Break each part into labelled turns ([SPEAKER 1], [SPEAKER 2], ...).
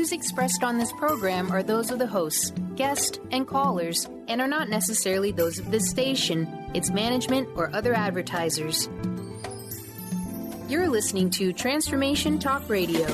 [SPEAKER 1] views expressed on this program are those of the hosts, guests, and callers, and are not necessarily those of this station, its management, or other advertisers. You're listening to Transformation Talk Radio.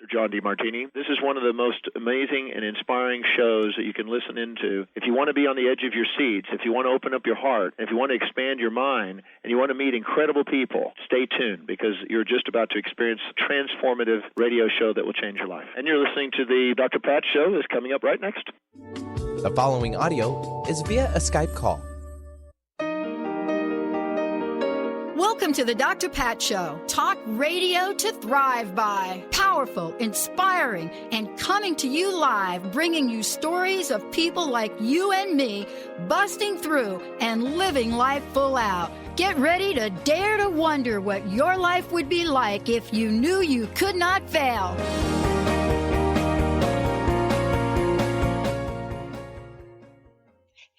[SPEAKER 2] John DeMartini. This is one of the most amazing and inspiring shows that you can listen into. If you want to be on the edge of your seats, if you want to open up your heart, if you want to expand your mind, and you want to meet incredible people, stay tuned because you're just about to experience a transformative radio show that will change your life. And you're listening to the Dr. Pat Show that's coming up right next.
[SPEAKER 3] The following audio is via a Skype call.
[SPEAKER 4] Welcome to the Dr. Pat Show. Talk radio to thrive by. Powerful, inspiring, and coming to you live, bringing you stories of people like you and me, busting through and living life full out. Get ready to dare to wonder what your life would be like if you knew you could not fail.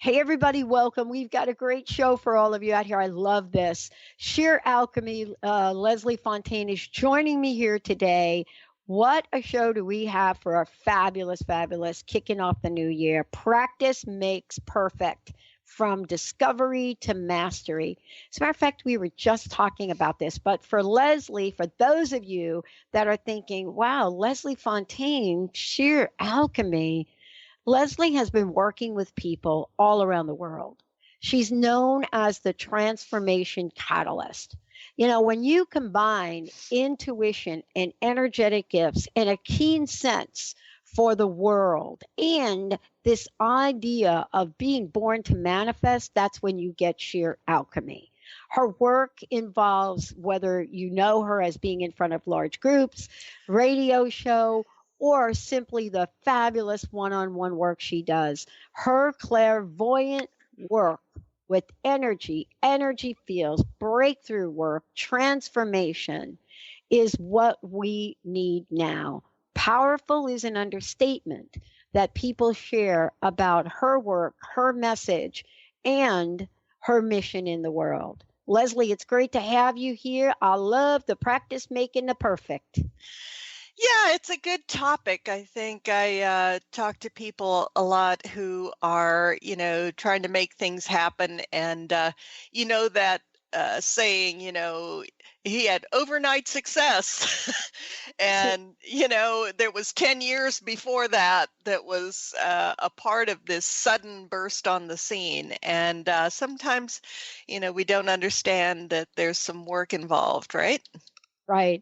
[SPEAKER 5] Hey, everybody, welcome. We've got a great show for all of you out here. I love this. Sheer Alchemy, Leslie Fontaine is joining me here today. What a show do we have for our fabulous kicking off the new year. Practice makes perfect, from discovery to mastery. As a matter of fact, we were just talking about this, but for Leslie, for those of you that are thinking, wow, Leslie Fontaine, Sheer Alchemy, Leslie has been working with people all around the world. She's known as the transformation catalyst. You know, when you combine intuition and energetic gifts and a keen sense for the world and this idea of being born to manifest, that's when you get sheer alchemy. Her work involves, whether you know her as being in front of large groups, radio show, or simply the fabulous one-on-one work she does. Her clairvoyant work with energy fields, breakthrough work, transformation is what we need now. Powerful is an understatement that people share about her work, her message, and her mission in the world. Leslie, it's great to have you here. I love the practice making the perfect.
[SPEAKER 6] Yeah, it's a good topic. I think I talk to people a lot who are, trying to make things happen. And, that saying, he had overnight success. And, there was 10 years before that was a part of this sudden burst on the scene. And sometimes, we don't understand that there's some work involved, right?
[SPEAKER 5] Right.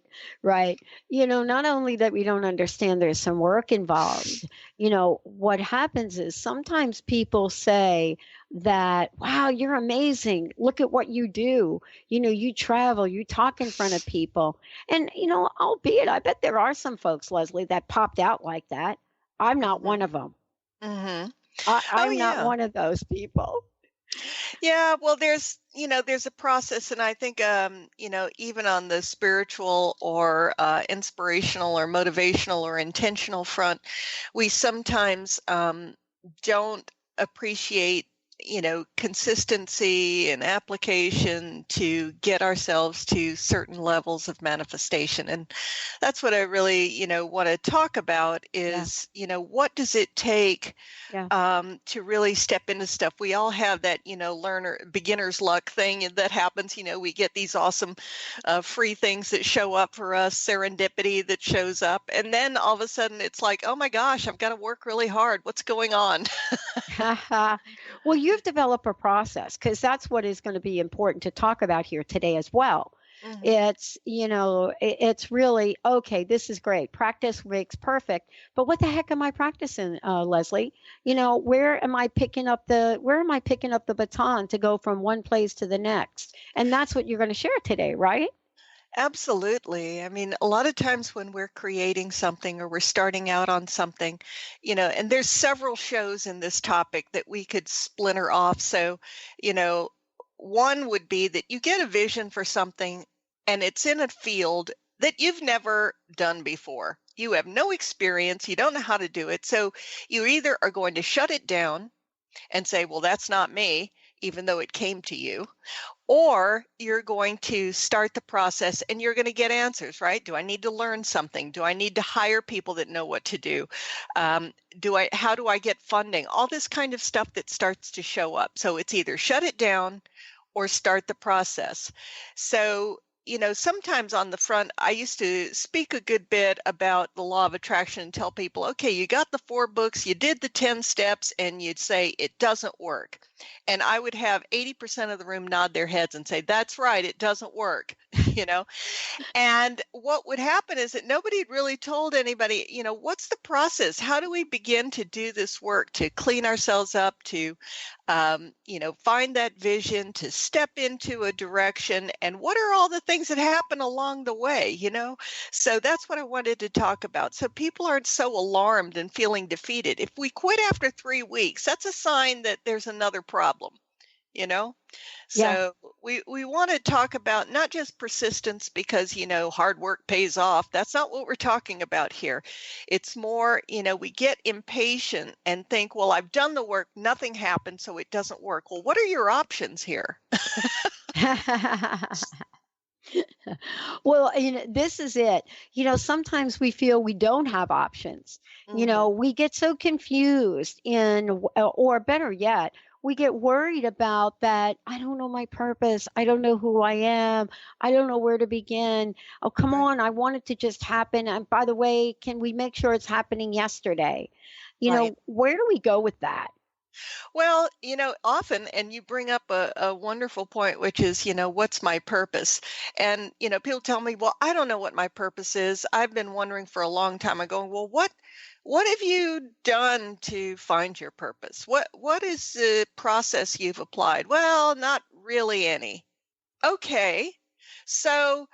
[SPEAKER 5] Not only that we don't understand there's some work involved, what happens is sometimes people say that, wow, you're amazing. Look at what you do. You travel, you talk in front of people. And, albeit, I bet there are some folks, Leslie, that popped out like that. I'm not one of them.
[SPEAKER 6] Mm-hmm.
[SPEAKER 5] I'm not one of those people.
[SPEAKER 6] Yeah, well, there's a process, and I think, even on the spiritual or inspirational or motivational or intentional front, we sometimes don't appreciate, consistency and application to get ourselves to certain levels of manifestation. And that's what I really, want to talk about is, what does it take to really step into stuff? We all have that, beginner's luck thing that happens. We get these awesome free things that show up for us, serendipity that shows up. And then all of a sudden it's like, oh my gosh, I've got to work really hard. What's going on?
[SPEAKER 5] Well, you've developed a process, because that's what is going to be important to talk about here today as well. Mm-hmm. It's really, okay, this is great. Practice makes perfect. But what the heck am I practicing, Leslie? Where am I picking up the baton to go from one place to the next? And that's what you're going to share today, right?
[SPEAKER 6] Absolutely. I mean, a lot of times when we're creating something or we're starting out on something, and there's several shows in this topic that we could splinter off. So, one would be that you get a vision for something and it's in a field that you've never done before. You have no experience. You don't know how to do it. So you either are going to shut it down and say, well, that's not me. even though it came to you, or you're going to start the process and you're going to get answers, right? Do I need to learn something? Do I need to hire people that know what to do? How do I get funding? All this kind of stuff that starts to show up. So it's either shut it down or start the process. So, sometimes on the front, I used to speak a good bit about the law of attraction and tell people, okay, you got the 4 books, you did the 10 steps, and you'd say, it doesn't work. And I would have 80% of the room nod their heads and say, that's right, it doesn't work, And what would happen is that nobody had really told anybody, what's the process? How do we begin to do this work, to clean ourselves up, to, find that vision, to step into a direction? And what are all the things that happen along the way, So that's what I wanted to talk about. So people aren't so alarmed and feeling defeated. If we quit after 3 weeks, that's a sign that there's another problem.
[SPEAKER 5] Yeah.
[SPEAKER 6] So we want to talk about not just persistence because, hard work pays off. That's not what we're talking about here. It's more, we get impatient and think, well, I've done the work, nothing happened, so it doesn't work. Well, what are your options here?
[SPEAKER 5] Well, this is it. Sometimes we feel we don't have options.
[SPEAKER 6] Mm-hmm.
[SPEAKER 5] We get so confused or better yet, we get worried about that. I don't know my purpose. I don't know who I am. I don't know where to begin. Oh, come
[SPEAKER 6] Right.
[SPEAKER 5] on. I want it to just happen. And by the way, can we make sure it's happening yesterday?
[SPEAKER 6] Right.
[SPEAKER 5] Where do we go with that?
[SPEAKER 6] Well, often, and you bring up a wonderful point, which is, what's my purpose? And, people tell me, well, I don't know what my purpose is. I've been wondering for a long time. I'm going, well, what have you done to find your purpose? What is the process you've applied? Well, not really any. Okay. So,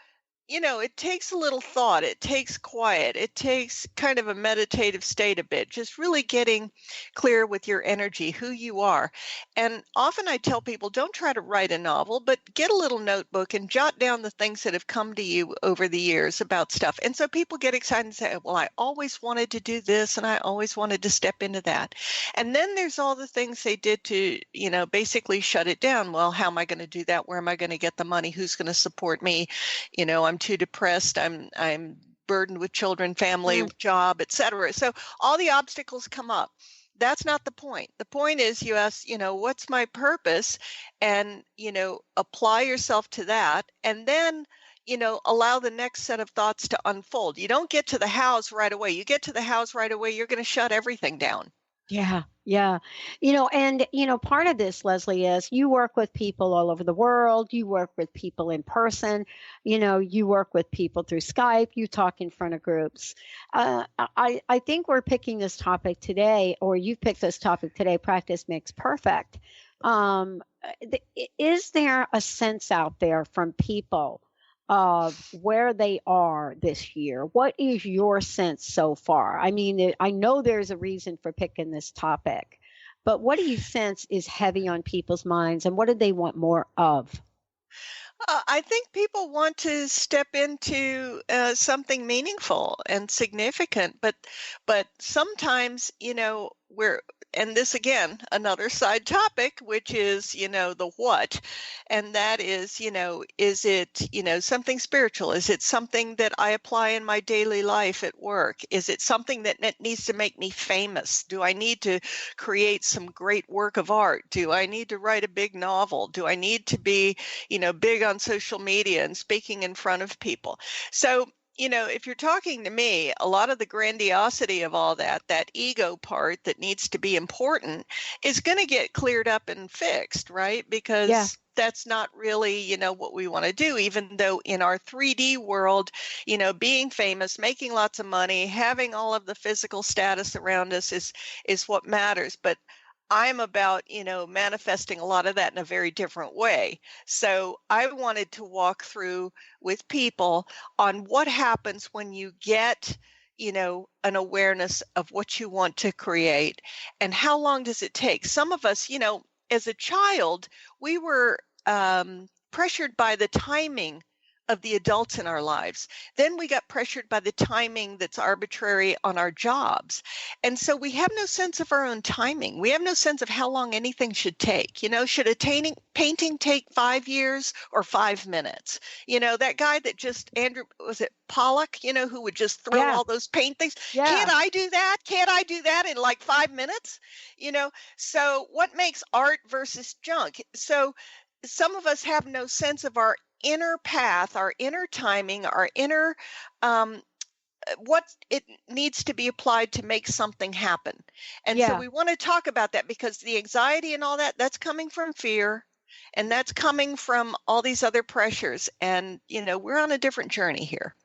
[SPEAKER 6] it takes a little thought. It takes quiet. It takes kind of a meditative state a bit, just really getting clear with your energy, who you are. And often I tell people, don't try to write a novel, but get a little notebook and jot down the things that have come to you over the years about stuff. And so people get excited and say, well, I always wanted to do this and I always wanted to step into that. And then there's all the things they did to, basically shut it down. Well, how am I going to do that? Where am I going to get the money? Who's going to support me? I'm too depressed. I'm burdened with children, family, job, etc. So all the obstacles come up. That's not the point. The point is you ask, what's my purpose? And, apply yourself to that. And then, allow the next set of thoughts to unfold. You don't get to the house right away. You get to the house right away, you're going to shut everything down.
[SPEAKER 5] Yeah. Yeah. And, part of this, Leslie, is you work with people all over the world. You work with people in person. You work with people through Skype. You talk in front of groups. I think we're picking this topic today, or you've picked this topic today, practice makes perfect. Is there a sense out there from people of where they are this year? What is your sense so far? I mean, I know there's a reason for picking this topic, but what do you sense is heavy on people's minds, and what do they want more of?
[SPEAKER 6] I think people want to step into something meaningful and significant, but sometimes, and this again, another side topic, which is, the what, and that is, is it, something spiritual? Is it something that I apply in my daily life at work? Is it something that needs to make me famous? Do I need to create some great work of art? Do I need to write a big novel? Do I need to be, big on social media and speaking in front of people? So, if you're talking to me, a lot of the grandiosity of all that ego part that needs to be important is going to get cleared up and fixed, right? Because that's not really, what we want to do, even though in our 3D world, being famous, making lots of money, having all of the physical status around us is what matters. But I'm about, manifesting a lot of that in a very different way. So I wanted to walk through with people on what happens when you get, an awareness of what you want to create, and how long does it take? Some of us, as a child, we were pressured by the timing of the adults in our lives. Then we got pressured by the timing that's arbitrary on our jobs. And so we have no sense of our own timing. We have no sense of how long anything should take. You know, should a painting take 5 years or 5 minutes? You know, that guy that just, was it Pollock, you know, who would just throw all those paint things? Yeah. Can't I do that? Can't I do that in like 5 minutes? You know, so what makes art versus junk? So some of us have no sense of our inner path, our inner timing, our inner what it needs to be applied to make something happen. And so we want to talk about that, because the anxiety and all that, that's coming from fear, and that's coming from all these other pressures. And, you know, we're on a different journey here.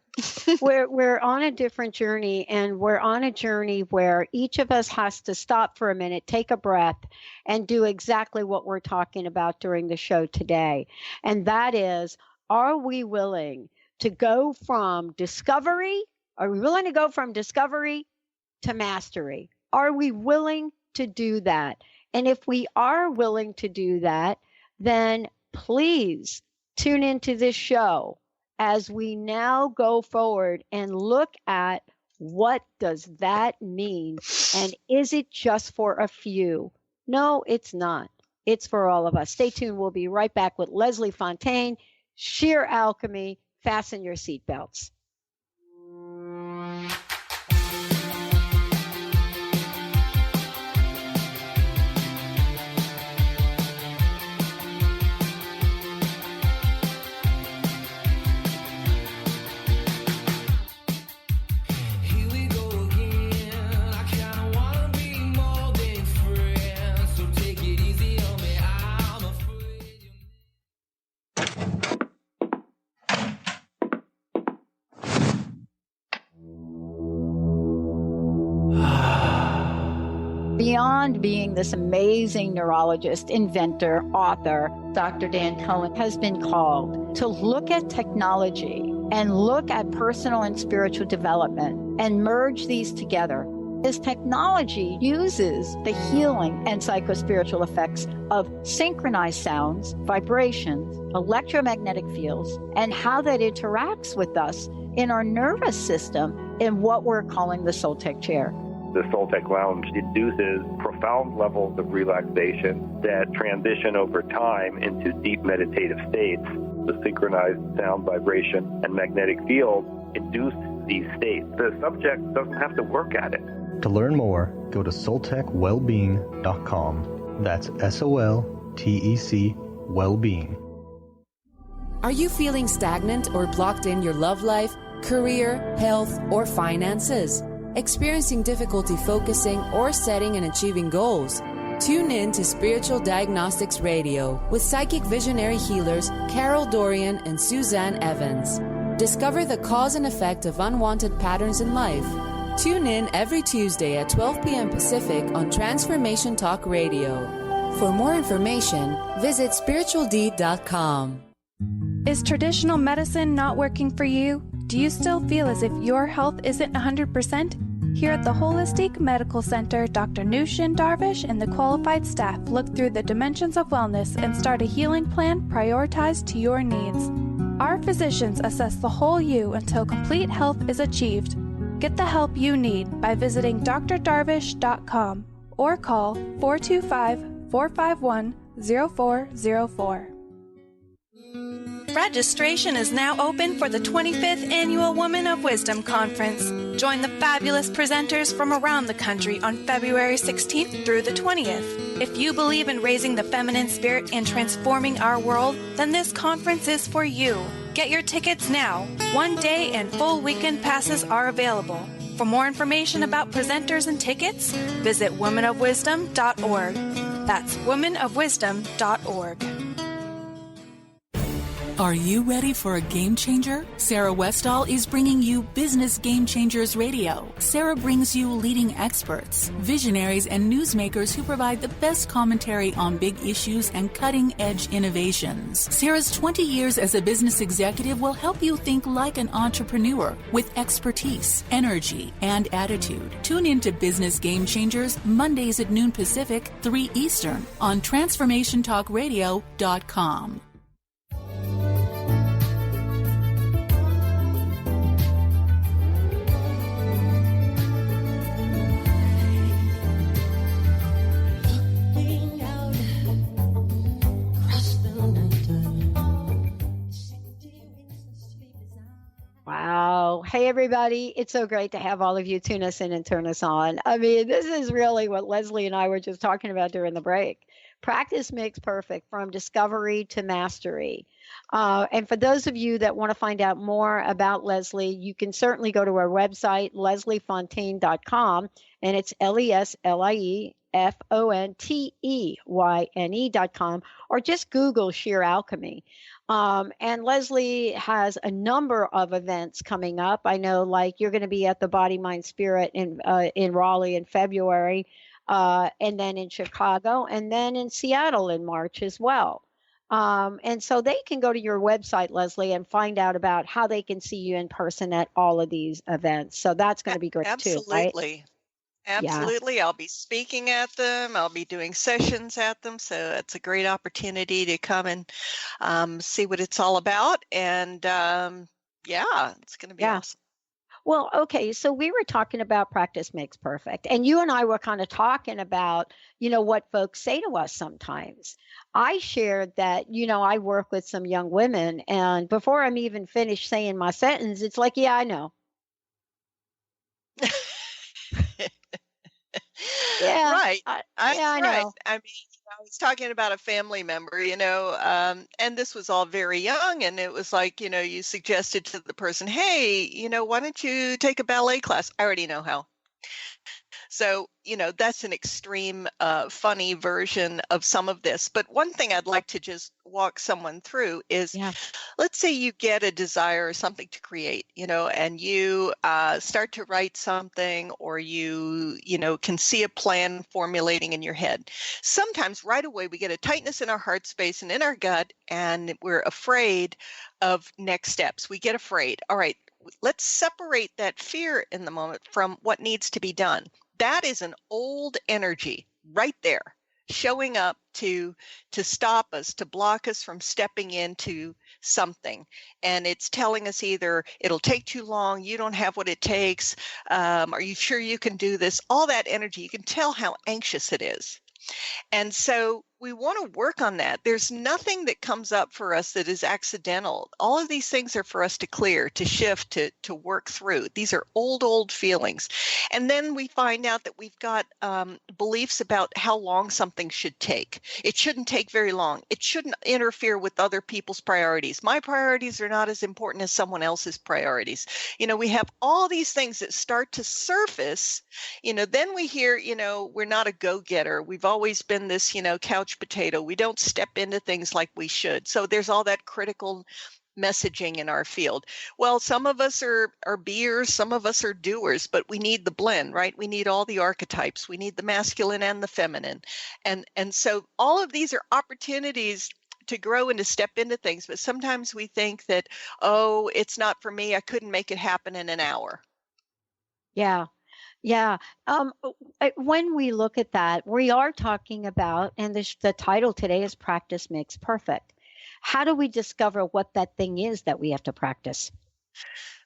[SPEAKER 5] We're on a different journey, and we're on a journey where each of us has to stop for a minute, take a breath, and do exactly what we're talking about during the show today. And that is, are we willing to go from discovery? Are we willing to go from discovery to mastery? Are we willing to do that? And if we are willing to do that, then please tune into this show as we now go forward and look at what does that mean, and is it just for a few? No, it's not. It's for all of us. Stay tuned. We'll be right back with Leslie Fontaine, Sheer Alchemy. Fasten your seatbelts. Beyond being this amazing neurologist, inventor, author, Dr. Dan Cohen has been called to look at technology and look at personal and spiritual development and merge these together. His technology uses the healing and psychospiritual effects of synchronized sounds, vibrations, electromagnetic fields, and how that interacts with us in our nervous system in what we're calling the Soltec chair.
[SPEAKER 7] The Soltec Lounge induces profound levels of relaxation that transition over time into deep meditative states. The synchronized sound, vibration, and magnetic field induce these states. The subject doesn't have to work at it.
[SPEAKER 8] To learn more, go to soltecwellbeing.com. That's SOLTEC Wellbeing.
[SPEAKER 9] Are you feeling stagnant or blocked in your love life, career, health, or finances? Experiencing difficulty focusing or setting and achieving goals? Tune in to Spiritual Diagnostics Radio with psychic visionary healers Carol Dorian and Suzanne Evans. Discover the cause and effect of unwanted patterns in life. Tune in every Tuesday at 12 p.m. Pacific on Transformation Talk Radio. For more information, visit spiritualdeed.com.
[SPEAKER 10] Is traditional medicine not working for you? Do you still feel as if your health isn't 100%? Here at the Holistic Medical Center, Dr. Nushin Darvish and the qualified staff look through the dimensions of wellness and start a healing plan prioritized to your needs. Our physicians assess the whole you until complete health is achieved. Get the help you need by visiting drdarvish.com or call 425-451-0404. Registration is now open for the 25th Annual Women of Wisdom Conference. Join the fabulous presenters from around the country on February 16th through the 20th. If you believe in raising the feminine spirit and transforming our world, then this conference is for you. Get your tickets now. One day and full weekend passes are available. For more information about presenters and tickets, visit womenofwisdom.org. That's womenofwisdom.org.
[SPEAKER 11] Are you ready for a game changer? Sarah Westall is bringing you Business Game Changers Radio. Sarah brings you leading experts, visionaries, and newsmakers who provide the best commentary on big issues and cutting-edge innovations. Sarah's 20 years as a business executive will help you think like an entrepreneur with expertise, energy, and attitude. Tune in to Business Game Changers Mondays at noon Pacific, 3 Eastern on TransformationTalkRadio.com.
[SPEAKER 5] Hey, everybody. It's so great to have all of you tune us in and turn us on. I mean, this is really what Leslie and I were just talking about during the break. Practice makes perfect, from discovery to mastery. And for those of you that want to find out more about Leslie, you can certainly go to our website, lesliefontaine.com, and it's LeslieFonteyne.com, or just Google Sheer Alchemy. And Leslie has a number of events coming up. I know, like, you're going to be at the Body, Mind, Spirit in Raleigh in February, and then in Chicago, and then in Seattle in March as well. And so they can go to your website, Leslie, and find out about how they can see you in person at all of these events. So that's going to be great too, right?
[SPEAKER 6] Absolutely. Absolutely. Yeah. I'll be speaking at them. I'll be doing sessions at them. So it's a great opportunity to come and see what it's all about. And it's going to be awesome.
[SPEAKER 5] Well, okay. So we were talking about practice makes perfect. And you and I were kind of talking about, what folks say to us sometimes. I shared that, I work with some young women, and before I'm even finished saying my sentence, it's like, yeah, I know. Yeah,
[SPEAKER 6] right.
[SPEAKER 5] I know.
[SPEAKER 6] I mean, I was talking about a family member, and this was all very young, and it was like, you suggested to the person, hey, why don't you take a ballet class? I already know how. So, that's an extreme, funny version of some of this. But one thing I'd like to just walk someone through is, let's say you get a desire or something to create, and you start to write something, or you can see a plan formulating in your head. Sometimes right away we get a tightness in our heart space and in our gut, and we're afraid of next steps. We get afraid. All right, let's separate that fear in the moment from what needs to be done. That is an old energy right there, showing up to stop us, to block us from stepping into something. And it's telling us either it'll take too long, you don't have what it takes, are you sure you can do this? All that energy, you can tell how anxious it is. And so we want to work on that. There's nothing that comes up for us that is accidental. All of these things are for us to clear, to shift, to work through. These are old feelings. And then we find out that we've got beliefs about how long something should take. It shouldn't take very long. It shouldn't interfere with other people's priorities. My priorities are not as important as someone else's priorities. We have all these things that start to surface. Then we hear, we're not a go-getter. We've always been this, couch potato. We don't step into things like we should. So there's all that critical messaging in our field. Well, some of us are beers, some of us are doers, but we need the blend, right? We need all the archetypes. We need the masculine and the feminine. And so all of these are opportunities to grow and to step into things. But sometimes we think that, oh, it's not for me. I couldn't make it happen in an hour.
[SPEAKER 5] Yeah. Yeah. When we look at that, we are talking about, and the title today is Practice Makes Perfect. How do we discover what that thing is that we have to practice?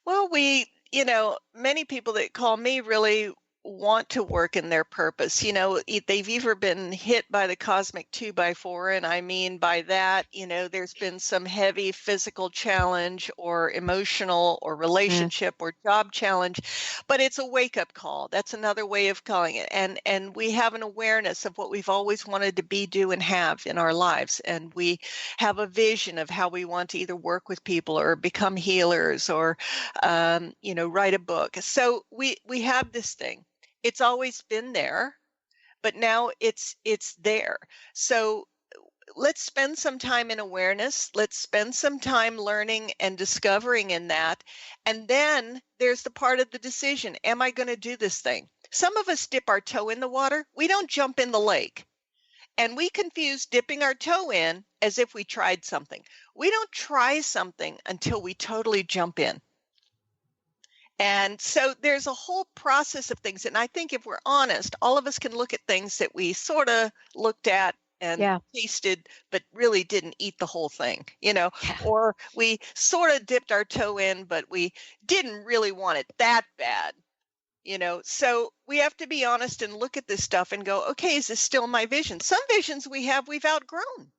[SPEAKER 6] Well, many people that call me really want to work in their purpose. They've either been hit by the cosmic 2x4, and I mean by that, there's been some heavy physical challenge or emotional or relationship or job challenge, but it's a wake-up call. That's another way of calling it. And we have an awareness of what we've always wanted to be, do, and have in our lives. And we have a vision of how we want to either work with people or become healers or, write a book. So we have this thing. It's always been there, but now it's there. So let's spend some time in awareness. Let's spend some time learning and discovering in that. And then there's the part of the decision. Am I going to do this thing? Some of us dip our toe in the water. We don't jump in the lake. And we confuse dipping our toe in as if we tried something. We don't try something until we totally jump in. And so there's a whole process of things. And I think if we're honest, all of us can look at things that we sort of looked at and tasted, but really didn't eat the whole thing, or we sort of dipped our toe in, but we didn't really want it that bad, So we have to be honest and look at this stuff and go, okay, is this still my vision? Some visions we've outgrown.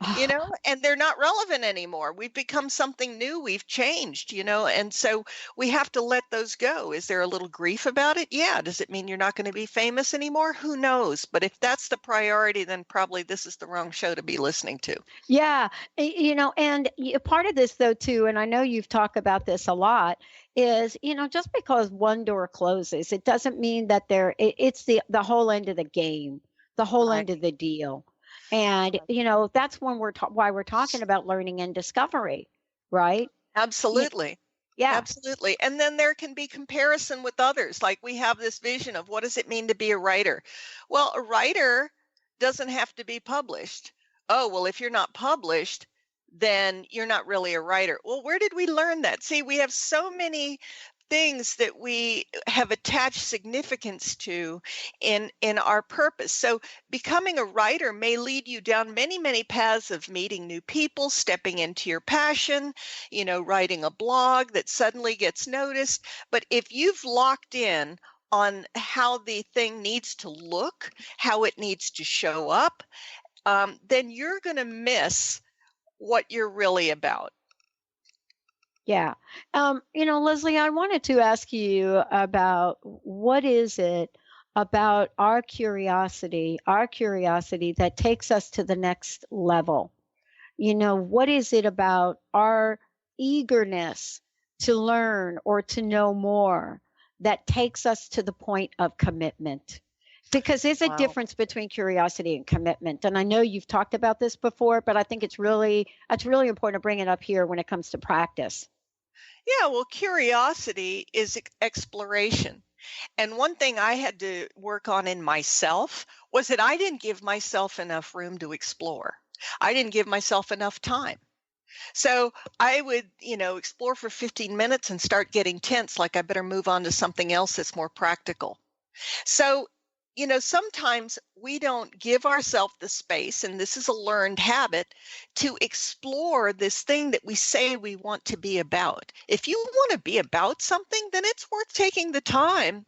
[SPEAKER 6] and they're not relevant anymore. We've become something new. We've changed, and so we have to let those go. Is there a little grief about it? Yeah. Does it mean you're not going to be famous anymore? Who knows? But if that's the priority, then probably this is the wrong show to be listening to.
[SPEAKER 5] Yeah. And part of this, though, too, and I know you've talked about this a lot, is, just because one door closes, it doesn't mean that it's the whole end of the game, the whole end of the deal. And, that's when why we're talking about learning and discovery, right?
[SPEAKER 6] Absolutely.
[SPEAKER 5] Yeah.
[SPEAKER 6] Absolutely. And then there can be comparison with others. Like we have this vision of what does it mean to be a writer? Well, a writer doesn't have to be published. Oh, well, if you're not published, then you're not really a writer. Well, where did we learn that? See, we have so many things that we have attached significance to in our purpose. So becoming a writer may lead you down many, many paths of meeting new people, stepping into your passion, writing a blog that suddenly gets noticed. But if you've locked in on how the thing needs to look, how it needs to show up, then you're going to miss what you're really about.
[SPEAKER 5] Yeah. Leslie, I wanted to ask you about what is it about our curiosity that takes us to the next level? What is it about our eagerness to learn or to know more that takes us to the point of commitment? Because there's a difference between curiosity and commitment. And I know you've talked about this before, but I think it's really important to bring it up here when it comes to practice.
[SPEAKER 6] Yeah, well, curiosity is exploration. And one thing I had to work on in myself was that I didn't give myself enough room to explore. I didn't give myself enough time. So I would, explore for 15 minutes and start getting tense, like I better move on to something else that's more practical. So sometimes we don't give ourselves the space, and this is a learned habit, to explore this thing that we say we want to be about. If you want to be about something, then it's worth taking the time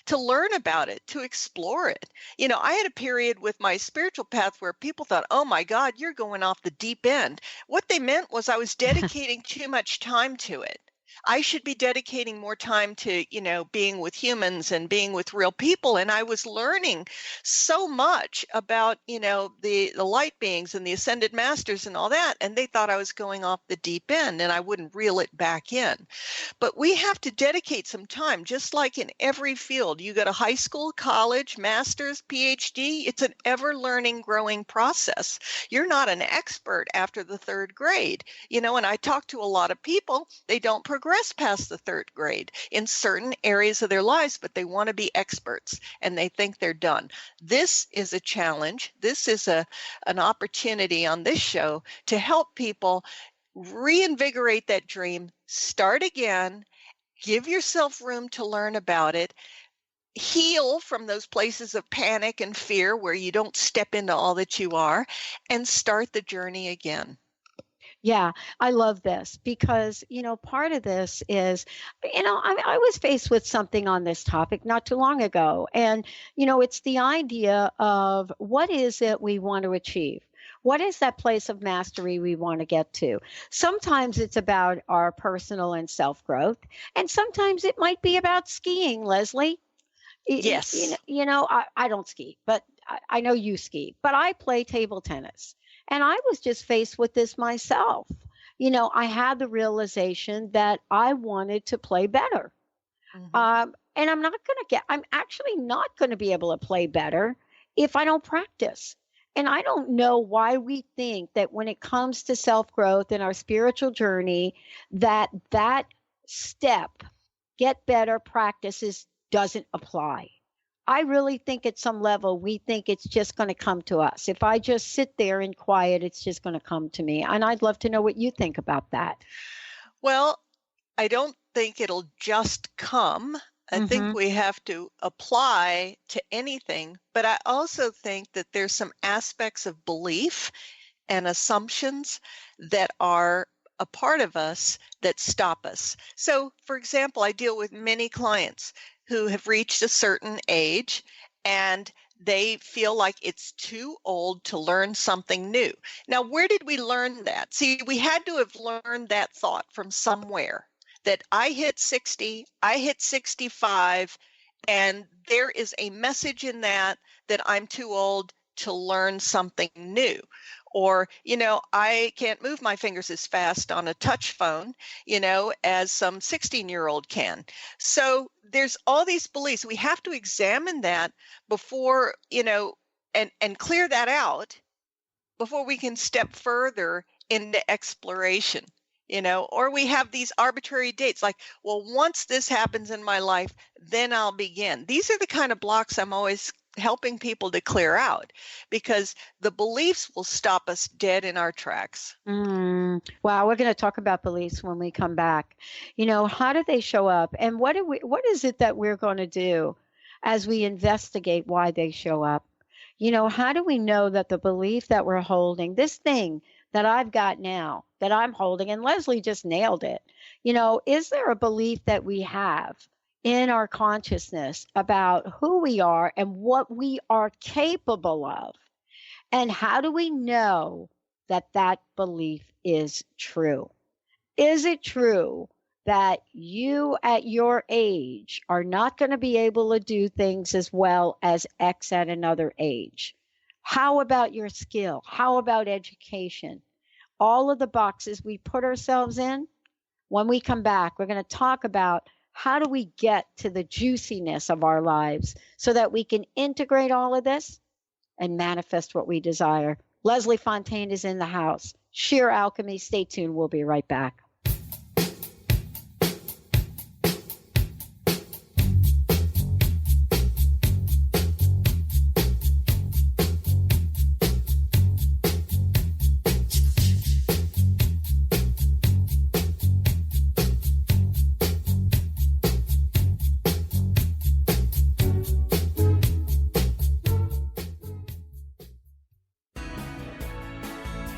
[SPEAKER 6] to learn about it, to explore it. I had a period with my spiritual path where people thought, oh my God, you're going off the deep end. What they meant was I was dedicating too much time to it. I should be dedicating more time to, being with humans and being with real people. And I was learning so much about, the light beings and the ascended masters and all that. And they thought I was going off the deep end and I wouldn't reel it back in. But we have to dedicate some time, just like in every field. You go to high school, college, master's, PhD. It's an ever learning, growing process. You're not an expert after the third grade. And I talk to a lot of people, they don't progress past the third grade in certain areas of their lives, but they want to be experts and they think they're done. This is a challenge. This is an opportunity on this show to help people reinvigorate that dream, start again, give yourself room to learn about it, heal from those places of panic and fear where you don't step into all that you are, and start the journey again.
[SPEAKER 5] Yeah, I love this because, part of this is, I was faced with something on this topic not too long ago. And, it's the idea of what is it we want to achieve? What is that place of mastery we want to get to? Sometimes it's about our personal and self-growth. And sometimes it might be about skiing, Leslie.
[SPEAKER 6] Yes.
[SPEAKER 5] I don't ski, but I know you ski, but I play table tennis. And I was just faced with this myself. I had the realization that I wanted to play better. Mm-hmm. And I'm actually not going to be able to play better if I don't practice. And I don't know why we think that when it comes to self-growth in our spiritual journey, that step, get better practices, doesn't apply. I really think at some level, we think it's just going to come to us. If I just sit there in quiet, it's just going to come to me. And I'd love to know what you think about that.
[SPEAKER 6] Well, I don't think it'll just come. I think we have to apply to anything. But I also think that there's some aspects of belief and assumptions that are a part of us that stop us. So, for example, I deal with many clients who have reached a certain age and they feel like it's too old to learn something new. Now, where did we learn that? See, we had to have learned that thought from somewhere, that I hit 60, I hit 65, and there is a message in that I'm too old to learn something new. Or, I can't move my fingers as fast on a touch phone, as some 16-year-old can. So there's all these beliefs. We have to examine that before, and clear that out before we can step further into exploration, or we have these arbitrary dates like, well, once this happens in my life, then I'll begin. These are the kind of blocks I'm always helping people to clear out, because the beliefs will stop us dead in our tracks.
[SPEAKER 5] Wow, we're going to talk about beliefs when we come back. How do they show up, and what is it that we're going to do as we investigate why they show up? How do we know that the belief that we're holding, this thing that I've got now that I'm holding, and Leslie just nailed it, is there a belief that we have in our consciousness about who we are and what we are capable of? And how do we know that that belief is true? Is it true that you at your age are not going to be able to do things as well as X at another age? How about your skill? How about education? All of the boxes we put ourselves in. When we come back, we're going to talk about how do we get to the juiciness of our lives so that we can integrate all of this and manifest what we desire. Leslie Fontaine is in the house. Sheer Alchemy. Stay tuned. We'll be right back.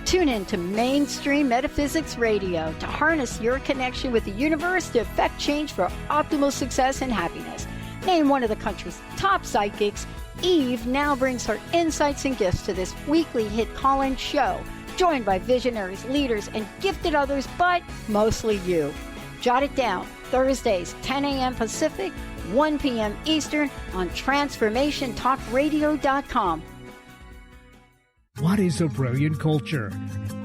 [SPEAKER 5] Tune in to Mainstream Metaphysics Radio to harness your connection with the universe to effect change for optimal success and happiness. Named one of the country's top psychics, Eve now brings her insights and gifts to this weekly hit call-in show, joined by visionaries, leaders, and gifted others, but mostly you. Jot it down. Thursdays, 10 a.m. Pacific, 1 p.m. Eastern on TransformationTalkRadio.com.
[SPEAKER 12] What is a brilliant culture?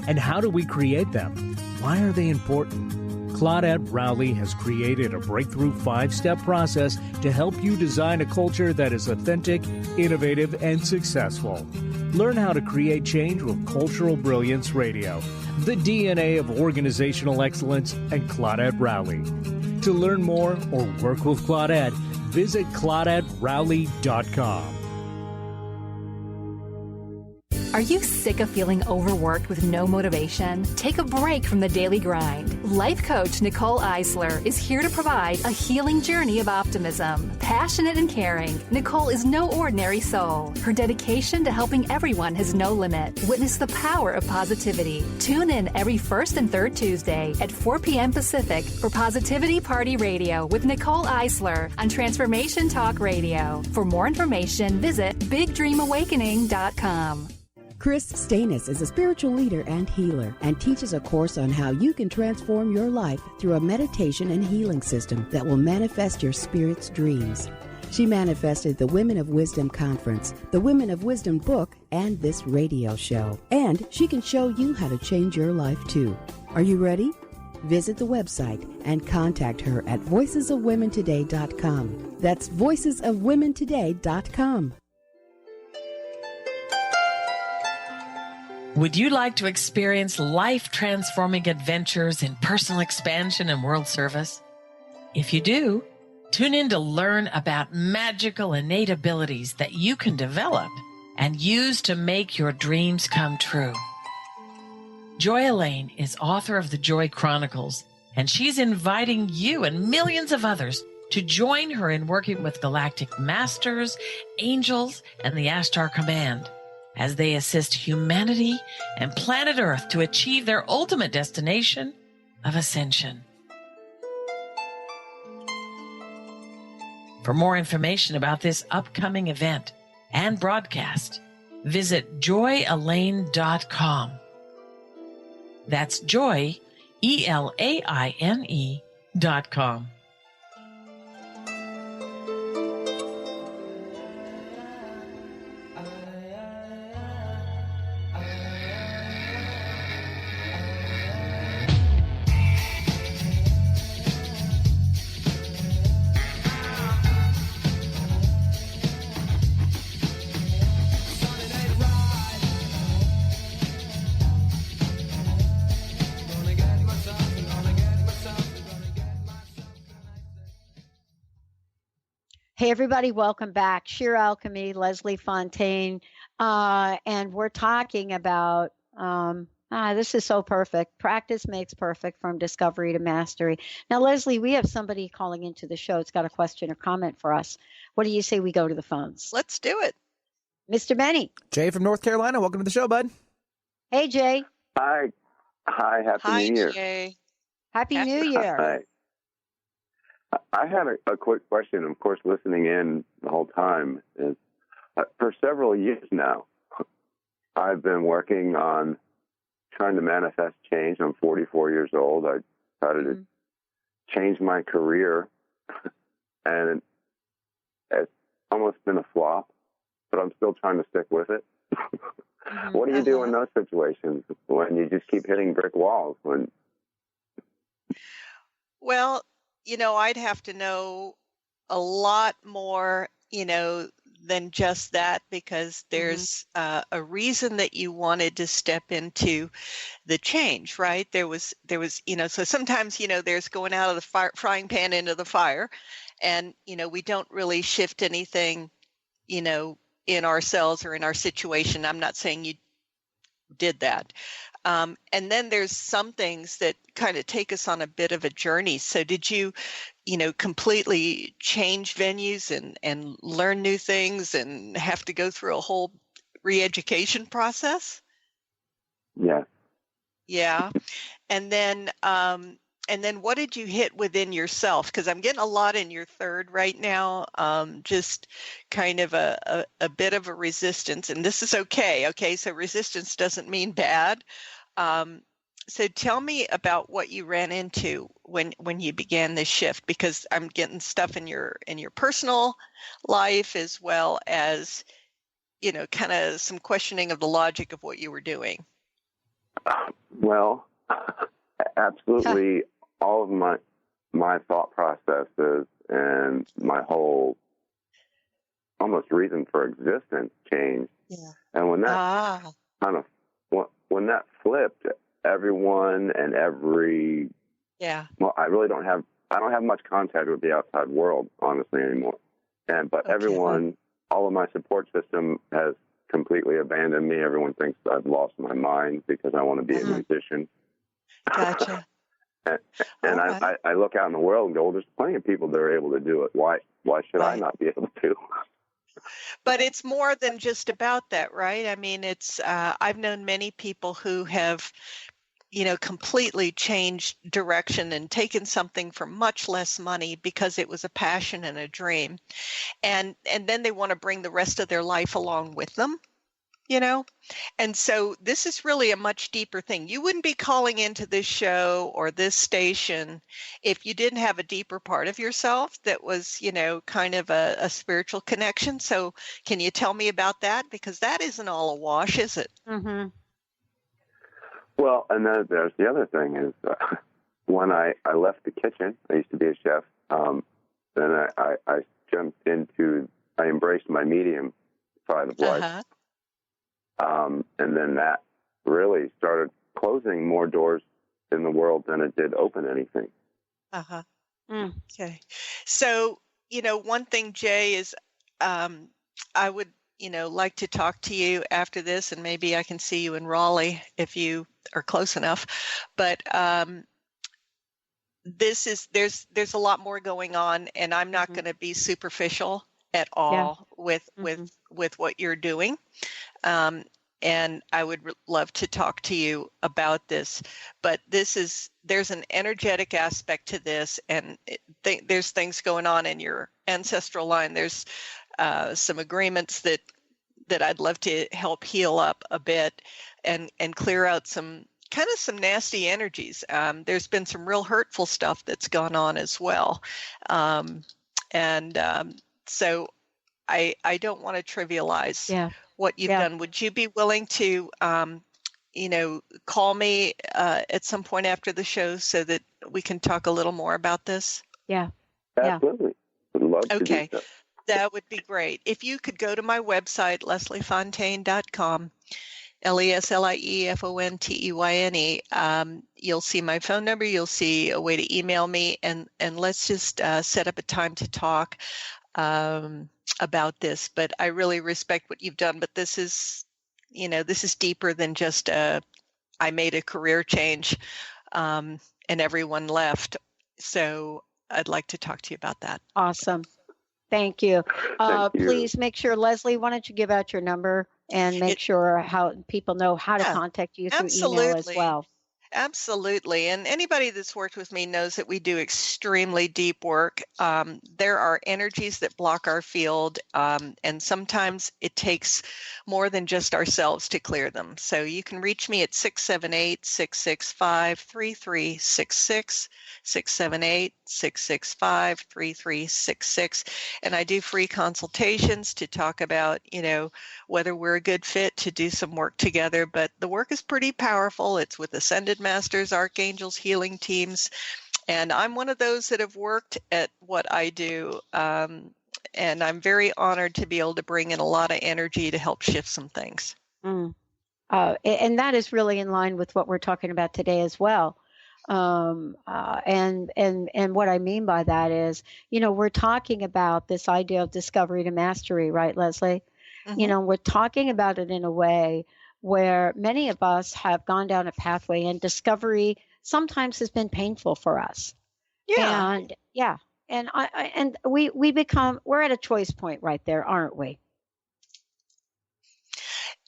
[SPEAKER 12] And how do we create them? Why are they important? Claudette Rowley has created a breakthrough 5-step process to help you design a culture that is authentic, innovative, and successful. Learn how to create change with Cultural Brilliance Radio, the DNA of organizational excellence, and Claudette Rowley. To learn more or work with Claudette, visit ClaudetteRowley.com.
[SPEAKER 13] Are you sick of feeling overworked with no motivation? Take a break from the daily grind. Life coach Nicole Eisler is here to provide a healing journey of optimism. Passionate and caring, Nicole is no ordinary soul. Her dedication to helping everyone has no limit. Witness the power of positivity. Tune in every first and third Tuesday at 4 p.m. Pacific for Positivity Party Radio with Nicole Eisler on Transformation Talk Radio. For more information, visit BigDreamAwakening.com.
[SPEAKER 14] Chris Stanis is a spiritual leader and healer and teaches a course on how you can transform your life through a meditation and healing system that will manifest your spirit's dreams. She manifested the Women of Wisdom Conference, the Women of Wisdom book, and this radio show. And she can show you how to change your life too. Are you ready? Visit the website and contact her at voicesofwomentoday.com. That's voicesofwomentoday.com.
[SPEAKER 15] Would you like to experience life-transforming adventures in personal expansion and world service? If you do, tune in to learn about magical innate abilities that you can develop and use to make your dreams come true. Joy Elaine is author of the Joy Chronicles, and she's inviting you and millions of others to join her in working with galactic masters, angels, and the Ashtar Command as they assist humanity and planet Earth to achieve their ultimate destination of ascension. For more information about this upcoming event, and broadcast, visit joyelaine.com. That's joy, ELAINE.com.
[SPEAKER 5] Hey, everybody, welcome back. Sheer Alchemy, Leslie Fontaine, and we're talking about, this is so perfect. Practice makes perfect, from discovery to mastery. Now, Leslie, we have somebody calling into the show. It's got a question or comment for us. What do you say we go to the phones?
[SPEAKER 6] Let's do it.
[SPEAKER 5] Mr. Benny.
[SPEAKER 3] Jay from North Carolina, welcome to the show, bud.
[SPEAKER 5] Hey, Jay.
[SPEAKER 7] Hi. Happy New Year.
[SPEAKER 6] Jay.
[SPEAKER 5] Happy New Year.
[SPEAKER 7] Hi. I had a quick question. Of course, listening in the whole time is, for several years now, I've been working on trying to manifest change. I'm 44 years old. I decided to change my career, and it's almost been a flop, but I'm still trying to stick with it. What do you do in those situations when you just keep hitting brick walls?
[SPEAKER 6] Well, I'd have to know a lot more, than just that, because there's a reason that you wanted to step into the change, right? There was, so sometimes, there's going out of the frying pan into the fire, and, we don't really shift anything, in ourselves or in our situation. I'm not saying you did that. And then there's some things that kind of take us on a bit of a journey. So did you, completely change venues and learn new things and have to go through a whole re-education process?
[SPEAKER 7] Yeah.
[SPEAKER 6] Yeah. And then what did you hit within yourself? Because I'm getting a lot in your third right now, just kind of a bit of a resistance. And this is okay. Okay, so resistance doesn't mean bad. So tell me about what you ran into when you began this shift, because I'm getting stuff in your personal life, as well as, kind of some questioning of the logic of what you were doing.
[SPEAKER 7] Well, absolutely. All of my thought processes and my whole almost reason for existence changed. Yeah. And when that when that flipped, everyone and every well, I don't have much contact with the outside world, honestly, anymore. But everyone, all of my support system has completely abandoned me. Everyone thinks I've lost my mind because I want to be a musician.
[SPEAKER 6] Gotcha.
[SPEAKER 7] And I look out in the world and go, well, there's plenty of people that are able to do it. Why should I not be able to?
[SPEAKER 6] But it's more than just about that, right? I mean, it's I've known many people who have, completely changed direction and taken something for much less money because it was a passion and a dream. And then they want to bring the rest of their life along with them. And so this is really a much deeper thing. You wouldn't be calling into this show or this station if you didn't have a deeper part of yourself that was, kind of a spiritual connection. So can you tell me about that? Because that isn't all a wash, is it?
[SPEAKER 5] Mm-hmm.
[SPEAKER 7] Well, and then there's the other thing is when I left the kitchen, I used to be a chef, then I jumped into, I embraced my medium side of life. And then that really started closing more doors in the world than it did open anything.
[SPEAKER 6] Okay. So, one thing, Jay, is I would, like to talk to you after this, and maybe I can see you in Raleigh if you are close enough. But there's a lot more going on, and I'm not going to be superficial at all with what you're doing. And I would love to talk to you about this, but there's an energetic aspect to this, and there's things going on in your ancestral line. There's some agreements that that I'd love to help heal up a bit and clear out some nasty energies. There's been some real hurtful stuff that's gone on as well. So I don't want to trivialize what you've done. Would you be willing to, call me at some point after the show so that we can talk a little more about this?
[SPEAKER 5] Yeah.
[SPEAKER 7] Absolutely. Would love to do so.
[SPEAKER 6] That would be great. If you could go to my website, lesliefontaine.com, LeslieFontaine. You'll see my phone number. You'll see a way to email me, and let's just set up a time to talk about this. But I really respect what you've done. But this is deeper than just I made a career change and everyone left. So I'd like to talk to you about that.
[SPEAKER 5] Awesome. Thank you. Please make sure, Leslie, why don't you give out your number and make sure how people know how to contact you through email as well.
[SPEAKER 6] Absolutely. And anybody that's worked with me knows that we do extremely deep work. There are energies that block our field, and sometimes it takes more than just ourselves to clear them. So you can reach me at 678-665-3366, 678-665-3366. And I do free consultations to talk about, whether we're a good fit to do some work together. But the work is pretty powerful. It's with ascended masters, archangels, healing teams. And I'm one of those that have worked at what I do. And I'm very honored to be able to bring in a lot of energy to help shift some things.
[SPEAKER 5] And that is really in line with what we're talking about today as well. And what I mean by that is, we're talking about this idea of discovery to mastery, right, Leslie? Mm-hmm. We're talking about it in a way where many of us have gone down a pathway, and discovery sometimes has been painful for us. Yeah. And we're at a choice point right there, aren't we?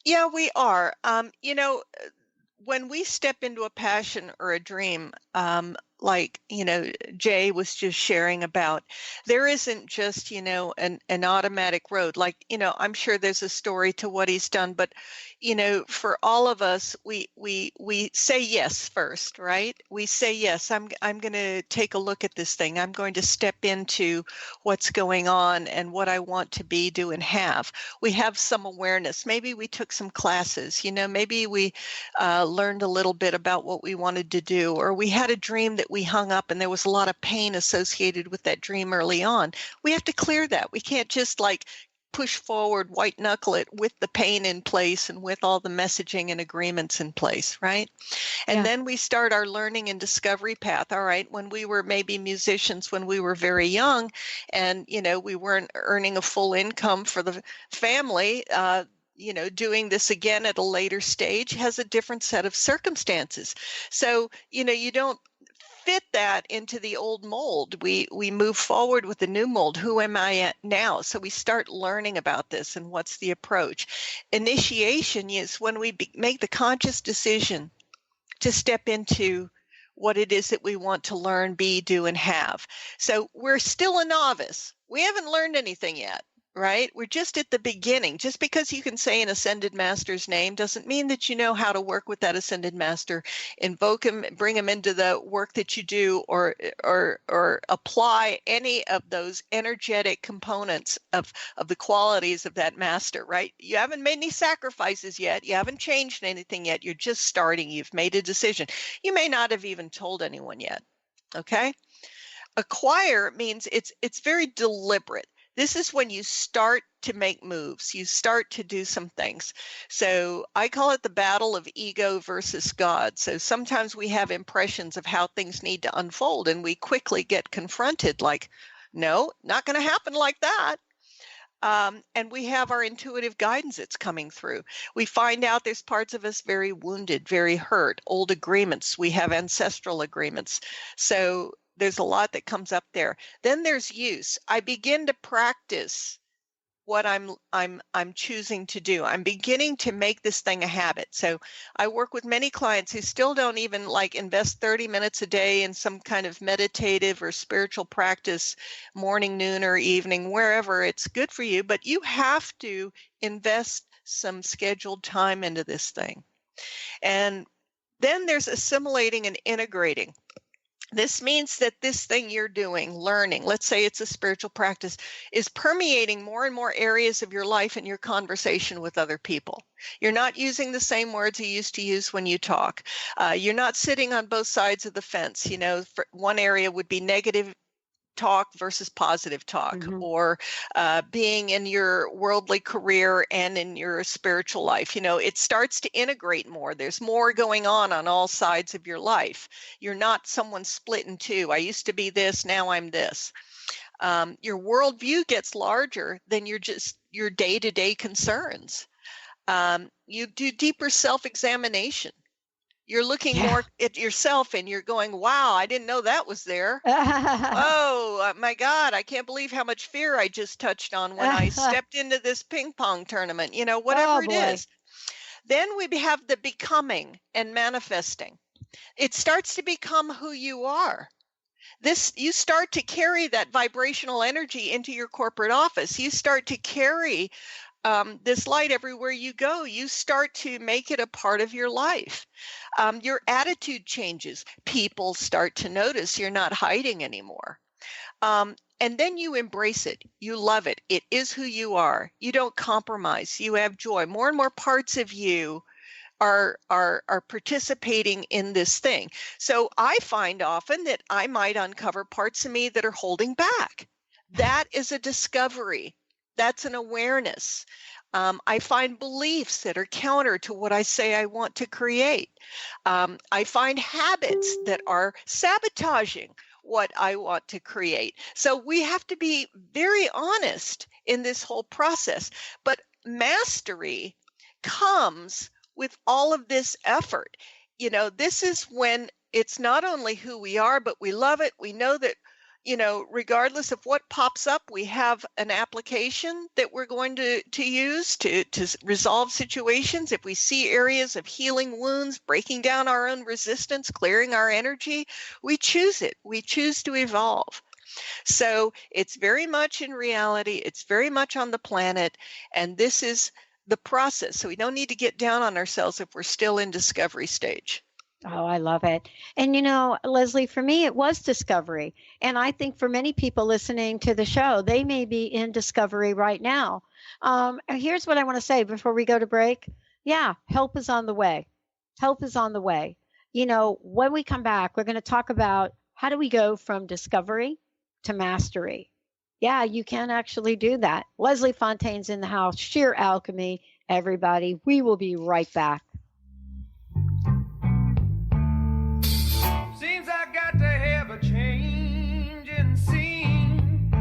[SPEAKER 6] Yeah, we are. When we step into a passion or a dream, like, Jay was just sharing about, there isn't just, an automatic road. Like, I'm sure there's a story to what he's done, but, for all of us, we say yes first, right? We say, yes, I'm going to take a look at this thing. I'm going to step into what's going on and what I want to be, do, and have. We have some awareness. Maybe we took some classes, maybe we learned a little bit about what we wanted to do, or we had a dream that we hung up and there was a lot of pain associated with that dream early on. We have to clear that. We can't just push forward, white knuckle it with the pain in place and with all the messaging and agreements in place, right? And then we start our learning and discovery path. All right, when we were maybe musicians when we were very young and, we weren't earning a full income for the family, doing this again at a later stage has a different set of circumstances. So, you don't fit that into the old mold. We move forward with the new mold. Who am I at now? So we start learning about this and what's the approach. Initiation is when we make the conscious decision to step into what it is that we want to learn, be, do, and have. So we're still a novice. We haven't learned anything yet. Right? We're just at the beginning. Just because you can say an ascended master's name doesn't mean that you know how to work with that ascended master, invoke him, bring him into the work that you do, or apply any of those energetic components of the qualities of that master, right? You haven't made any sacrifices yet. You haven't changed anything yet. You're just starting. You've made a decision. You may not have even told anyone yet. Okay? Acquire means it's very deliberate. This is when you start to make moves. You start to do some things. So I call it the battle of ego versus God. So sometimes we have impressions of how things need to unfold, and we quickly get confronted like, no, not going to happen like that. And we have our intuitive guidance that's coming through. We find out there's parts of us very wounded, very hurt, old agreements. We have ancestral agreements. So there's a lot that comes up there. Then there's use. I begin to practice what I'm choosing to do. I'm beginning to make this thing a habit. So I work with many clients who still don't even invest 30 minutes a day in some kind of meditative or spiritual practice, morning, noon, or evening, wherever it's good for you. But you have to invest some scheduled time into this thing. And then there's assimilating and integrating. This means that this thing you're doing, learning, let's say it's a spiritual practice, is permeating more and more areas of your life and your conversation with other people. You're not using the same words you used to use when you talk. You're not sitting on both sides of the fence. You know, for one area would be negative talk versus positive talk, or being in your worldly career and in your spiritual life. You know, it starts to integrate more. There's more going on all sides of your life. You're not someone split in two. I used to be this, now I'm this. Your worldview gets larger than your day-to-day concerns. You do deeper self-examination. You're looking more at yourself and you're going, wow, I didn't know that was there. Oh, my God, I can't believe how much fear I just touched on when I stepped into this ping pong tournament, you know, whatever it is. Then we have the becoming and manifesting. It starts to become who you are. You start to carry that vibrational energy into your corporate office. You start to carry this light everywhere you go. You start to make it a part of your life. Your attitude changes. People start to notice you're not hiding anymore. And then you embrace it. You love it. It is who you are. You don't compromise. You have joy. More and more parts of you are participating in this thing. So I find often that I might uncover parts of me that are holding back. That is a discovery. That's an awareness. I find beliefs that are counter to what I say I want to create. I find habits that are sabotaging what I want to create. So we have to be very honest in this whole process. But mastery comes with all of this effort. You know, this is when it's not only who we are, but we love it. We know that, you know, regardless of what pops up, we have an application that we're going to use to resolve situations. If we see areas of healing wounds, breaking down our own resistance, clearing our energy, we choose it. We choose to evolve. So it's very much in reality. It's very much on the planet. And this is the process. So we don't need to get down on ourselves if we're still in discovery stage.
[SPEAKER 5] Oh, I love it. And, you know, Leslie, for me, it was discovery. And I think for many people listening to the show, they may be in discovery right now. Here's what I want to say before we go to break. Yeah, help is on the way. Help is on the way. You know, when we come back, we're going to talk about how do we go from discovery to mastery. Yeah, you can actually do that. Leslie Fontaine's in the house. Sheer alchemy, everybody. We will be right back.
[SPEAKER 16] Seems I got to have a change in scene,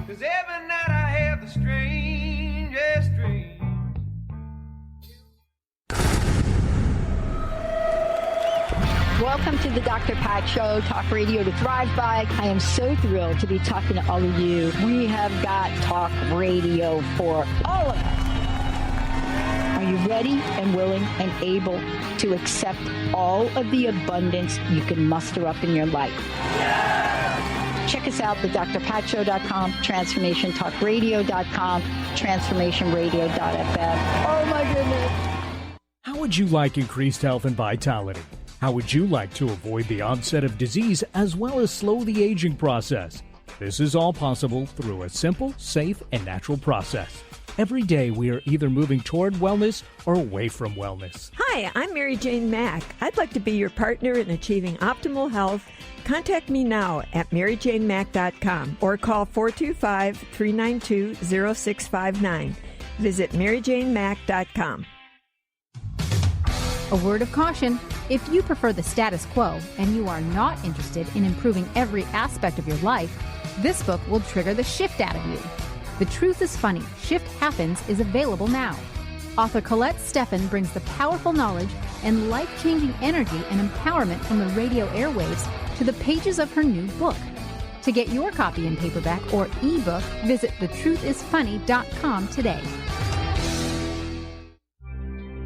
[SPEAKER 16] 'cause every night I have the strangest dreams.
[SPEAKER 4] Welcome to the Dr. Pat Show, Talk Radio to Thrive By. I am so thrilled to be talking to all of you. We have got talk radio for all of us. Are you ready and willing and able to accept all of the abundance you can muster up in your life? Yeah! Check us out, thedrpatshow.com, transformationtalkradio.com, transformationradio.fm. Oh my goodness.
[SPEAKER 12] How would you like increased health and vitality? How would you like to avoid the onset of disease as well as slow the aging process? This is all possible through a simple, safe, and natural process. Every day we are either moving toward wellness or away from wellness.
[SPEAKER 17] Hi, I'm Mary Jane Mack. I'd like to be your partner in achieving optimal health. Contact me now at maryjanemack.com or call 425-392-0659. Visit maryjanemack.com.
[SPEAKER 18] A word of caution. If you prefer the status quo and you are not interested in improving every aspect of your life, this book will trigger the shift out of you. The Truth is Funny, Shift Happens is available now. Author Colette Steffen brings the powerful knowledge and life-changing energy and empowerment from the radio airwaves to the pages of her new book. To get your copy in paperback or ebook, visit thetruthisfunny.com today.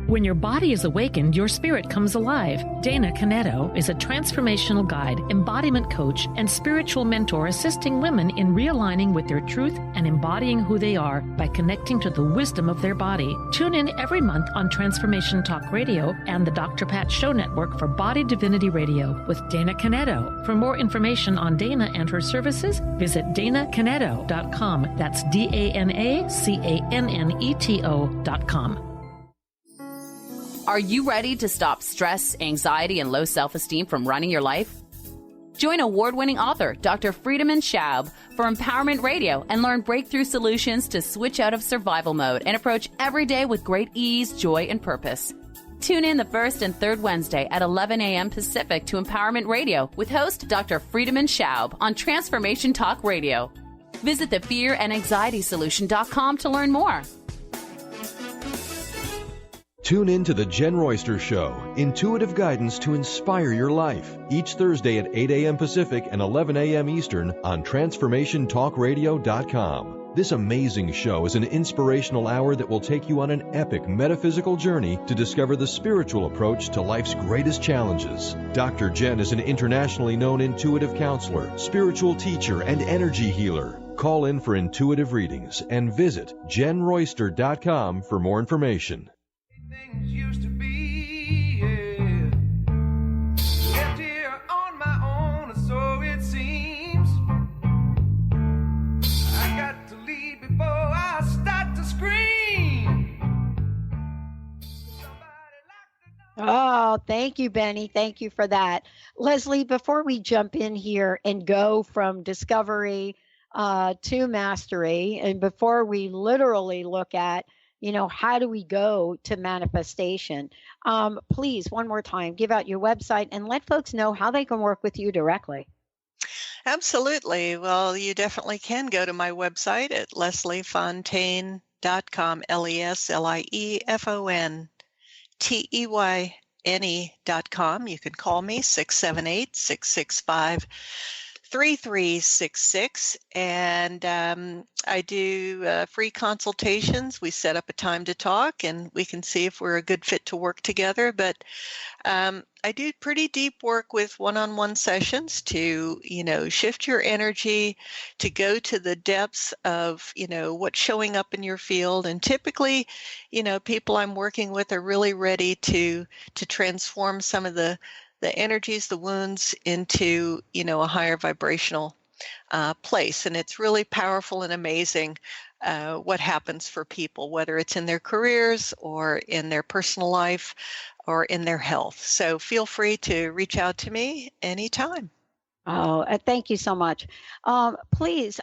[SPEAKER 19] When your body is awakened, your spirit comes alive. Dana Canetto is a transformational guide, embodiment coach, and spiritual mentor assisting women in realigning with their truth and embodying who they are by connecting to the wisdom of their body. Tune in every month on Transformation Talk Radio and the Dr. Pat Show Network for Body Divinity Radio with Dana Canetto. For more information on Dana and her services, visit danacanetto.com. That's DANACANNETO.com.
[SPEAKER 20] Are you ready to stop stress, anxiety, and low self-esteem from running your life? Join award-winning author Dr. Friedemann Schaub for Empowerment Radio and learn breakthrough solutions to switch out of survival mode and approach every day with great ease, joy, and purpose. Tune in the first and third Wednesday at 11 a.m. Pacific to Empowerment Radio with host Dr. Friedemann Schaub on Transformation Talk Radio. Visit thefearandanxietysolution.com to learn more.
[SPEAKER 21] Tune in to The Jen Royster Show, intuitive guidance to inspire your life, each Thursday at 8 a.m. Pacific and 11 a.m. Eastern on TransformationTalkRadio.com. This amazing show is an inspirational hour that will take you on an epic metaphysical journey to discover the spiritual approach to life's greatest challenges. Dr. Jen is an internationally known intuitive counselor, spiritual teacher, and energy healer. Call in for intuitive readings and visit JenRoyster.com for more information.
[SPEAKER 16] Things used to be, yeah. Left here on my own, so it seems. I got to leave before I start to scream.
[SPEAKER 5] Oh, thank you, Benny. Thank you for that. Leslie, before we jump in here and go from discovery to mastery, and before we literally look at how do we go to manifestation? Please, one more time, give out your website and let folks know how they can work with you directly.
[SPEAKER 6] Absolutely. Well, you definitely can go to my website at lesliefontaine.com, LeslieFonteyne.com. You can call me 678-665-3366, and I do free consultations. We set up a time to talk, and we can see if we're a good fit to work together. But I do pretty deep work with one-on-one sessions to, shift your energy, to go to the depths of, what's showing up in your field. And typically, people I'm working with are really ready to transform some of the energies, the wounds into, a higher vibrational place. And it's really powerful and amazing what happens for people, whether it's in their careers or in their personal life or in their health. So feel free to reach out to me anytime.
[SPEAKER 5] Oh, thank you so much. Please,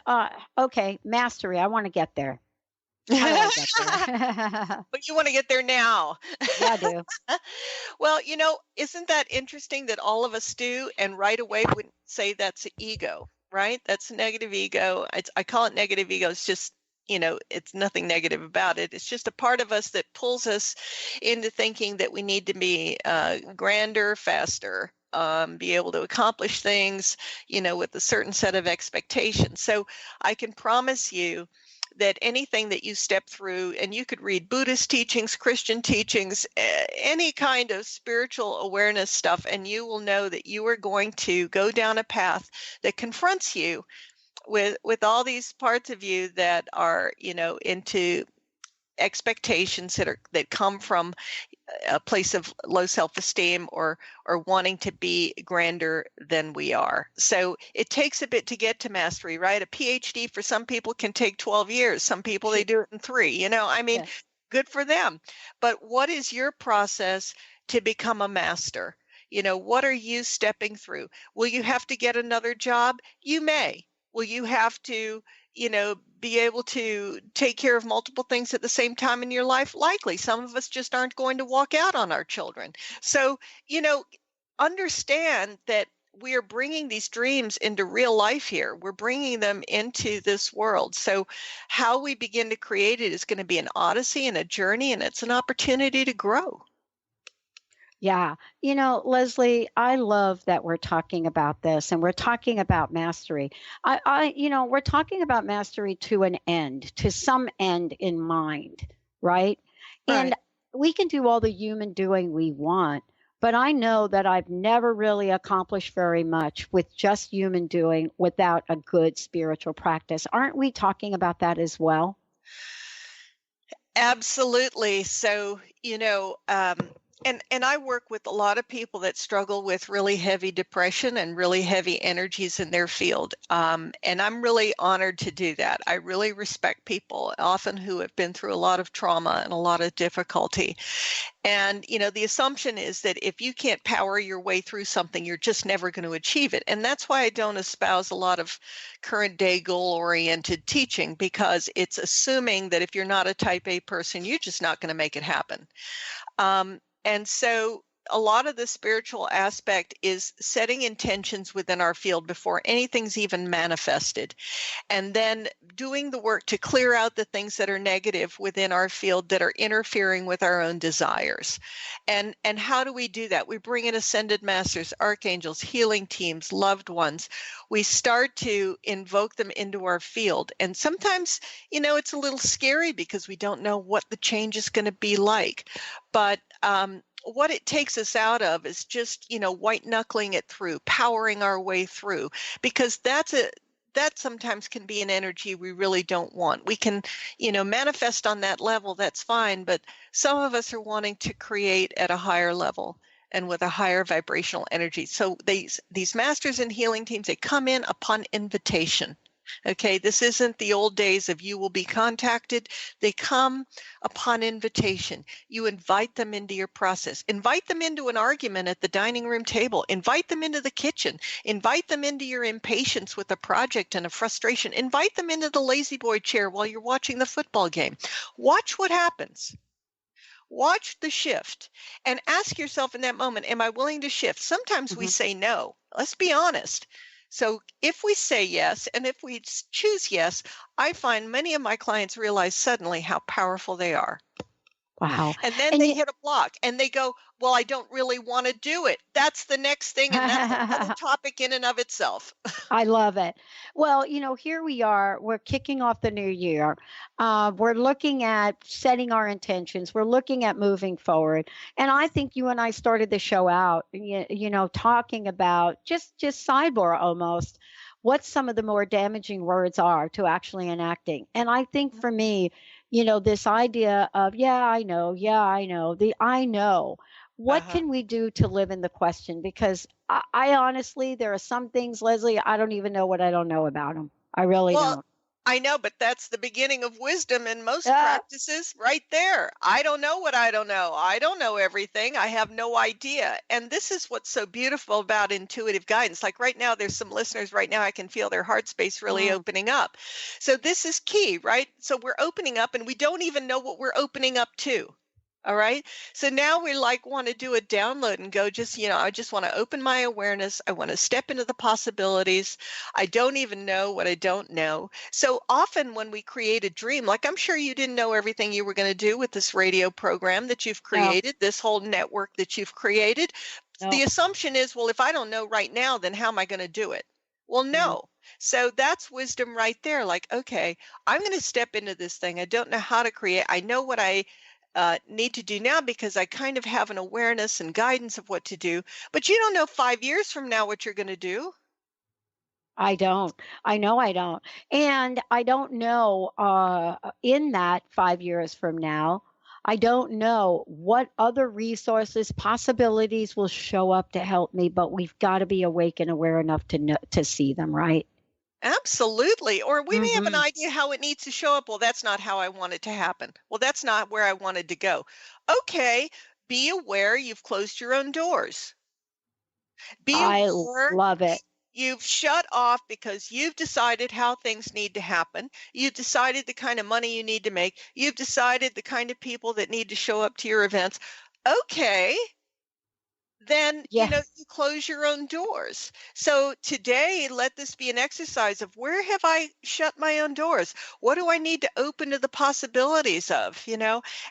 [SPEAKER 5] okay, mastery. I want to get there. How do I get there?
[SPEAKER 6] But you want to get there now.
[SPEAKER 5] Yeah, I do.
[SPEAKER 6] Well, isn't that interesting that all of us do? And right away we say that's ego, right? That's negative ego. I call it negative ego. It's just, it's nothing negative about it. It's just a part of us that pulls us into thinking that we need to be grander, faster, be able to accomplish things, with a certain set of expectations. So I can promise you that anything that you step through, and you could read Buddhist teachings, Christian teachings, any kind of spiritual awareness stuff, and you will know that you are going to go down a path that confronts you with all these parts of you that are, into expectations that come from a place of low self-esteem or wanting to be grander than we are. So it takes a bit to get to mastery, right? A PhD for some people can take 12 years. Some people, they do it in 3,
[SPEAKER 5] Yeah.
[SPEAKER 6] Good for them. But what is your process to become a master? What are you stepping through? Will you have to get another job? You may. Will you have to, be able to take care of multiple things at the same time in your life? Likely. Some of us just aren't going to walk out on our children. So, understand that we are bringing these dreams into real life here. We're bringing them into this world. So how we begin to create it is going to be an odyssey and a journey, and it's an opportunity to grow.
[SPEAKER 5] Yeah. Leslie, I love that we're talking about this and we're talking about mastery. We're talking about mastery to an end, to some end in mind, right? And we can do all the human doing we want, but I know that I've never really accomplished very much with just human doing without a good spiritual practice. Aren't we talking about that as well?
[SPEAKER 6] Absolutely. So, and I work with a lot of people that struggle with really heavy depression and really heavy energies in their field. And I'm really honored to do that. I really respect people often who have been through a lot of trauma and a lot of difficulty. And, the assumption is that if you can't power your way through something, you're just never going to achieve it. And that's why I don't espouse a lot of current day goal-oriented teaching, because it's assuming that if you're not a type A person, you're just not going to make it happen. And so a lot of the spiritual aspect is setting intentions within our field before anything's even manifested, and then doing the work to clear out the things that are negative within our field that are interfering with our own desires. And how do we do that? We bring in ascended masters, archangels, healing teams, loved ones. We start to invoke them into our field. And sometimes, it's a little scary because we don't know what the change is going to be like. But what it takes us out of is just, white knuckling it through, powering our way through, because that sometimes can be an energy we really don't want. We can, manifest on that level, that's fine, but some of us are wanting to create at a higher level and with a higher vibrational energy. So these masters and healing teams, they come in upon invitation. Okay, this isn't the old days of you will be contacted. They come upon invitation. You invite them into your process. Invite them into an argument at the dining room table. Invite them into the kitchen. Invite them into your impatience with a project and a frustration. Invite them into the lazy boy chair while you're watching the football game. Watch what happens. Watch the shift and ask yourself in that moment, am I willing to shift? Sometimes we say no. Let's be honest. So if we say yes, and if we choose yes, I find many of my clients realize suddenly how powerful they are.
[SPEAKER 5] Wow.
[SPEAKER 6] And then they hit a block and they go, well, I don't really want to do it. That's the next thing. And that's another topic in and of itself.
[SPEAKER 5] I love it. Well, here we are. We're kicking off the new year. We're looking at setting our intentions. We're looking at moving forward. And I think you and I started the show out, talking about just sidebar almost what some of the more damaging words are to actually enacting. And I think for me, this idea of, I know, the I know. What can we do to live in the question? Because I honestly, there are some things, Leslie, I don't even know what I don't know about them. I really don't.
[SPEAKER 6] I know, but that's the beginning of wisdom in most practices right there. I don't know what I don't know. I don't know everything. I have no idea. And this is what's so beautiful about intuitive guidance. Like right now, there's some listeners right now, I can feel their heart space really opening up. So this is key, right? So we're opening up and we don't even know what we're opening up to. All right. So now we want to do a download and go I just want to open my awareness. I want to step into the possibilities. I don't even know what I don't know. So often when we create a dream, like I'm sure you didn't know everything you were going to do with this radio program that you've created, this whole network that you've created. The assumption is, well, if I don't know right now, then how am I going to do it? Well, no. So that's wisdom right there. Like, okay, I'm going to step into this thing. I don't know how to create. I know what I need to do now because I kind of have an awareness and guidance of what to do, but you don't know 5 years from now what you're going to do.
[SPEAKER 5] I don't. I know I don't. And I don't know in that 5 years from now, I don't know what other resources, possibilities will show up to help me, but we've got to be awake and aware enough to see them, right?
[SPEAKER 6] Absolutely. Or we may have an idea how it needs to show up. Well, that's not how I want it to happen. Well, that's not where I wanted to go. Okay. Be aware you've closed your own doors.
[SPEAKER 5] I love it.
[SPEAKER 6] You've shut off because you've decided how things need to happen. You've decided the kind of money you need to make. You've decided the kind of people that need to show up to your events. Okay. Then, you close your own doors. So today, let this be an exercise of where have I shut my own doors? What do I need to open to the possibilities of,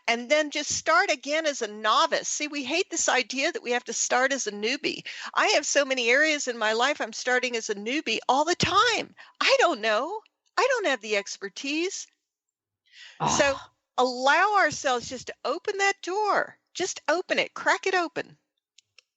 [SPEAKER 6] and then just start again as a novice. See, we hate this idea that we have to start as a newbie. I have so many areas in my life I'm starting as a newbie all the time. I don't know. I don't have the expertise. So allow ourselves just to open that door. Just open it, crack it open.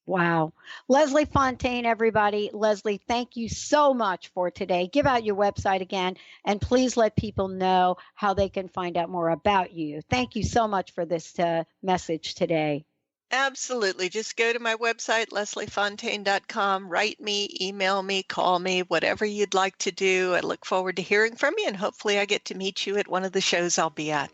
[SPEAKER 5] Wow. Leslie Fontaine, everybody. Leslie, thank you so much for today. Give out your website again, and please let people know how they can find out more about you. Thank you so much for this message today.
[SPEAKER 6] Absolutely. Just go to my website, lesliefontaine.com. Write me, email me, call me, whatever you'd like to do. I look forward to hearing from you, and hopefully I get to meet you at one of the shows I'll be at.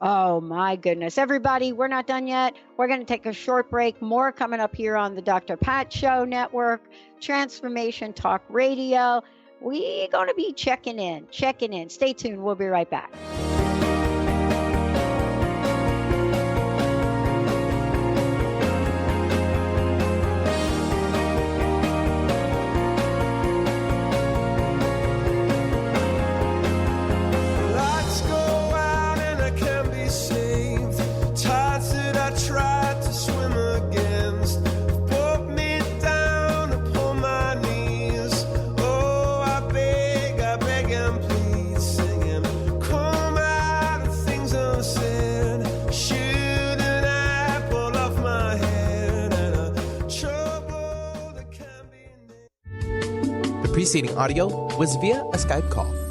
[SPEAKER 5] Oh, my goodness. Everybody, we're not done yet. We're going to take a short break. More coming up here on the Dr. Pat Show Network, Transformation Talk Radio. We're going to be checking in. Stay tuned. We'll be right back.
[SPEAKER 3] Preceding audio was via a Skype call.